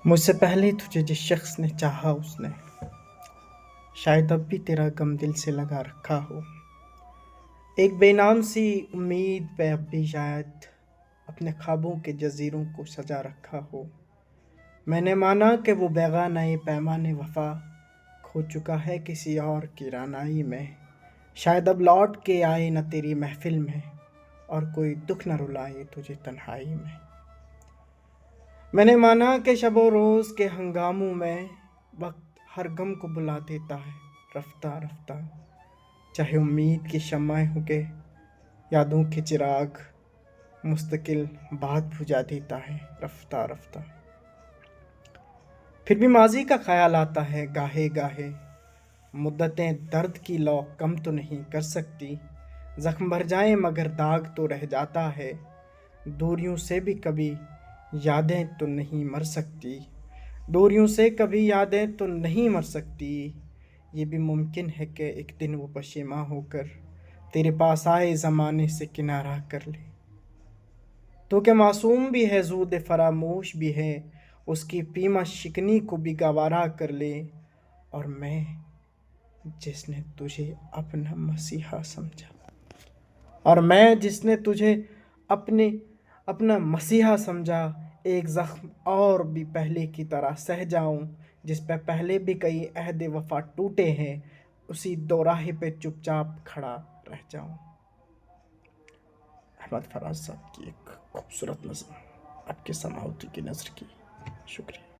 مجھ سے پہلے تجھے جس شخص نے چاہا اس نے شاید اب بھی تیرا غم دل سے لگا رکھا ہو۔ ایک بے نام سی امید پہ اب بھی شاید اپنے خوابوں کے جزیروں کو سجا رکھا ہو۔ میں نے مانا کہ وہ بیگانہ پیمان وفا کھو چکا ہے کسی اور کی رعنائی میں۔ شاید اب لوٹ کے آئے نہ تیری محفل میں اور کوئی دکھ نہ رلائے تجھے تنہائی میں۔ میں نے مانا کہ شب و روز کے ہنگاموں میں وقت ہر غم کو بلا دیتا ہے رفتہ رفتہ، چاہے امید کی شمع ہو کے یادوں کے چراغ مستقل بات بجھا دیتا ہے رفتہ رفتہ۔ پھر بھی ماضی کا خیال آتا ہے گاہے گاہے، مدتیں درد کی لو کم تو نہیں کر سکتی، زخم بھر جائیں مگر داغ تو رہ جاتا ہے، دوریوں سے بھی کبھی یادیں تو نہیں مر سکتی، دوریوں سے کبھی یادیں تو نہیں مر سکتی۔ یہ بھی ممکن ہے کہ ایک دن وہ پشیماں ہو کر تیرے پاس آئے زمانے سے کنارہ کر لے۔ تو کیا معصوم بھی ہے زود فراموش بھی ہے، اس کی پیما شکنی کو بھی گوارا کر لے۔ اور میں جس نے تجھے اپنا مسیحا سمجھا، اور میں جس نے تجھے اپنا مسیحا سمجھا، ایک زخم اور بھی پہلے کی طرح سہ جاؤں جس پہ پہلے بھی کئی عہد وفا ٹوٹے ہیں، اسی دوراہے پہ چپ چاپ کھڑا رہ جاؤں۔ احمد فراز صاحب کی ایک خوبصورت نظم آپ کے سماعتی کی نظر کی۔ شکریہ۔